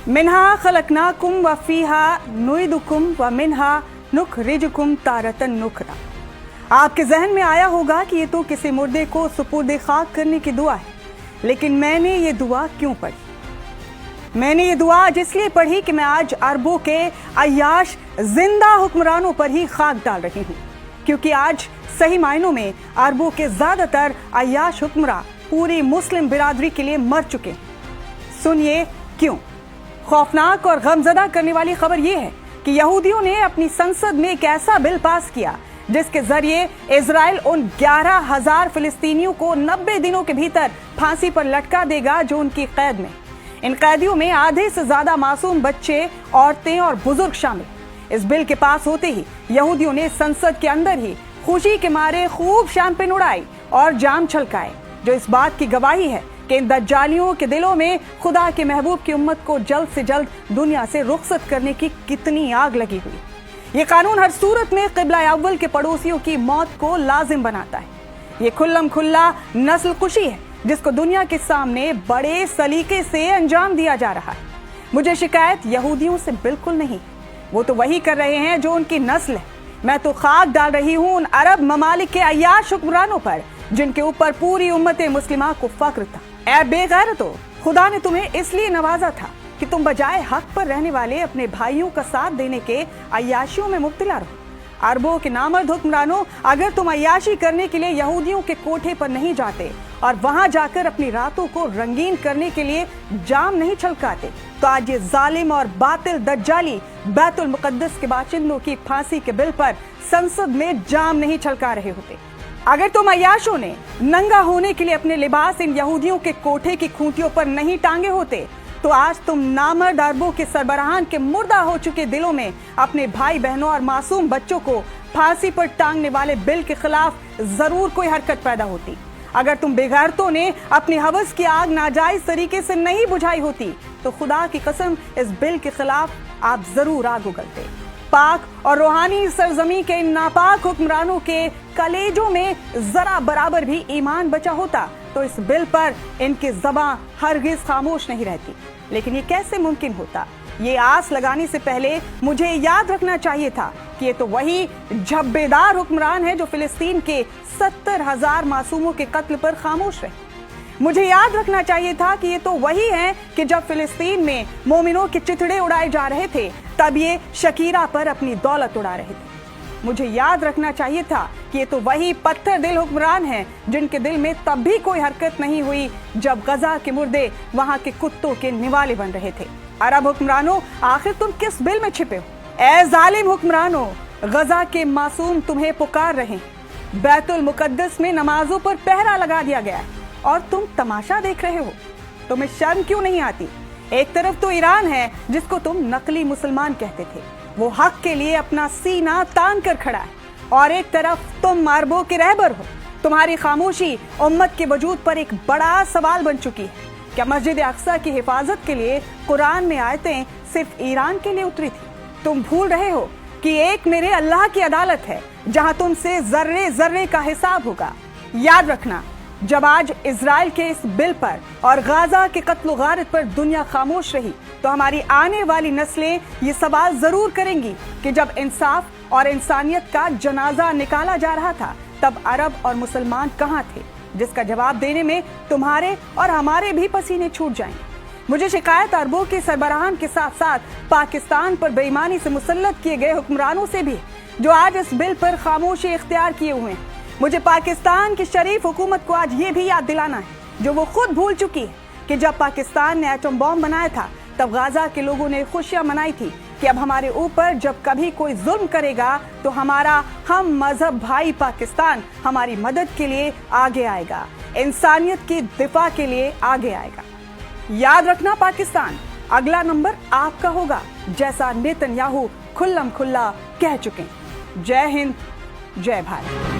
मिन्हा खलकनाकुम व फीहा नुइदुकुम व मिन्हा नुखरिजुकुम तारतन नुखरा। आपके जहन में आया होगा कि ये तो किसी मुर्दे को सुपुर्दे खाक करने की दुआ है, लेकिन मैंने ये दुआ क्यों पढ़ी? मैंने ये दुआ आज इसलिए पढ़ी कि मैं आज अरबों के अय्याश जिंदा हुक्मरानों पर ही खाक डाल रही हूँ, क्योंकि आज सही मायनों में अरबों के ज्यादातर अय्याश हुक्मरान पूरी मुस्लिम बिरादरी के लिए मर चुके हैं। सुनिए क्यों। खौफनाक और गमजदा करने वाली खबर यह है कि यहूदियों ने अपनी संसद में एक ऐसा बिल पास किया जिसके जरिए इजराइल उन 11,000 फिलिस्तीनियों को 90 दिनों के भीतर फांसी पर लटका देगा जो उनकी कैद में। इन कैदियों में आधे से ज्यादा मासूम बच्चे, औरतें और बुजुर्ग शामिल। इस बिल के पास होते ही यहूदियों ने संसद के अंदर ही खुशी के मारे खूब शैंपेन उड़ाई और जाम छलकाए, जो इस बात की गवाही है कि इन दज्जालियों के दिलों में खुदा के महबूब की उम्मत को जल्द से जल्द दुनिया से रुखसत करने की कितनी आग लगी हुई। ये कानून हर सूरत में क़िबला अव्वल के पड़ोसियों की मौत को लाजिम बनाता है। ये खुल्लम खुल्ला नस्ल कुशी है जिसको दुनिया के सामने बड़े सलीके से अंजाम दिया जा रहा है। मुझे शिकायत यहूदियों से बिल्कुल नहीं, वो तो वही कर रहे हैं जो उनकी नस्ल है। मैं तो खाक डाल रही हूँ उन अरब ममालिक के अय्याश हुक्मरानों पर जिनके ऊपर पूरी उम्मत मुस्लिमा को फख्र था। ऐ बेगैरतो, खुदा ने तुम्हें इसलिए नवाजा था कि तुम बजाय हक पर रहने वाले अपने भाइयों का साथ देने के अय्याशियों में मुब्तला रहो। अरबों के नामर्द हुक्मरानों, अगर तुम अय्याशी करने के लिए यहूदियों के कोठे पर नहीं जाते और वहां जाकर अपनी रातों को रंगीन करने के लिए जाम नहीं छलकाते, तो आज ये जालिम और बातिल दज्जाली बैतुल मुकद्दस के बाशिंदों की फांसी के बिल पर संसद में जाम नहीं छलका रहे होते। अगर तुम अय्याशों ने नंगा होने के लिए अपने लिबास इन यहूदियों के कोठे की खूंटियों पर नहीं टांगे होते, तो आज तुम नामर्द अरबों के सरबराहान के मुर्दा हो चुके दिलों में अपने भाई बहनों और मासूम बच्चों को फांसी पर टांगने वाले बिल के खिलाफ जरूर कोई हरकत पैदा होती। अगर तुम बेगैरतों ने अपनी हवस की आग नाजायज तरीके से नहीं बुझाई होती, तो खुदा की कसम इस बिल के खिलाफ आप जरूर आग उगलते। पाक और रूहानी सरजमी के इन नापाक हुक्मरानों के कलेजों में जरा बराबर भी ईमान बचा होता तो इस बिल पर इनकी ज़बान हरगिज खामोश नहीं रहती। लेकिन ये कैसे मुमकिन होता? ये आस लगाने से पहले मुझे याद रखना चाहिए था कि ये तो वही झब्बेदार हुक्मरान है जो फिलिस्तीन के 70,000 मासूमों के कत्ल पर खामोश रहे। मुझे याद रखना चाहिए था कि ये तो वही हैं कि जब फिलिस्तीन में मोमिनों के चिथड़े उड़ाए जा रहे थे, तब ये शकीरा पर अपनी दौलत उड़ा रहे थे। मुझे याद रखना चाहिए था कि ये तो वही पत्थर दिल हुक्मरान हैं जिनके दिल में तब भी कोई हरकत नहीं हुई जब गजा के मुर्दे वहां के कुत्तों के निवाले बन रहे थे। अरब हुक्मरानों, आखिर तुम किस बिल में छिपे हो? ऐ जालिम हुक्मरानों, गजा के मासूम तुम्हें पुकार रहे। बैतुल मुकद्दस में नमाजों पर पहरा लगा दिया गया है और तुम तमाशा देख रहे हो। तुम्हें शर्म क्यों नहीं आती? एक तरफ तो ईरान है जिसको तुम नकली मुसलमान कहते थे, वो हक के लिए अपना सीना तान कर खड़ा है, और एक तरफ तुम अरबों के रहबर हो। तुम्हारी खामोशी उम्मत के वजूद पर एक बड़ा सवाल बन चुकी है। क्या मस्जिद अक्सा की हिफाजत के लिए कुरान में आयतें सिर्फ ईरान के लिए उतरी थी? तुम भूल रहे हो कि एक मेरे अल्लाह की अदालत है जहां तुमसे जर्रे जर्रे का हिसाब होगा। याद रखना, जब आज इजराइल के इस बिल पर और गाजा के कत्ल गारत पर दुनिया खामोश रही, तो हमारी आने वाली नस्लें ये सवाल जरूर करेंगी कि जब इंसाफ और इंसानियत का जनाजा निकाला जा रहा था, तब अरब और मुसलमान कहाँ थे? जिसका जवाब देने में तुम्हारे और हमारे भी पसीने छूट जाएंगे। मुझे शिकायत अरबों के सरबराहान के साथ साथ पाकिस्तान पर बेईमानी से मुसल्लत किए गए हुक्मरानों से भी, जो आज इस बिल पर खामोशी इख्तियार किए हुए हैं। मुझे पाकिस्तान की शरीफ हुकूमत को आज ये भी याद दिलाना है, जो वो खुद भूल चुकी है, कि जब पाकिस्तान ने एटम बॉम्ब बनाया था, तब गाजा के लोगों ने खुशियां मनाई थी कि अब हमारे ऊपर जब कभी कोई जुल्म करेगा तो हमारा हम मजहब भाई पाकिस्तान हमारी मदद के लिए आगे आएगा, इंसानियत की दिफा के लिए आगे आएगा। याद रखना पाकिस्तान, अगला नंबर आपका होगा, जैसा नेतन्याहू खुल्लम खुल्ला कह चुके हैं। जय हिंद, जय भारत।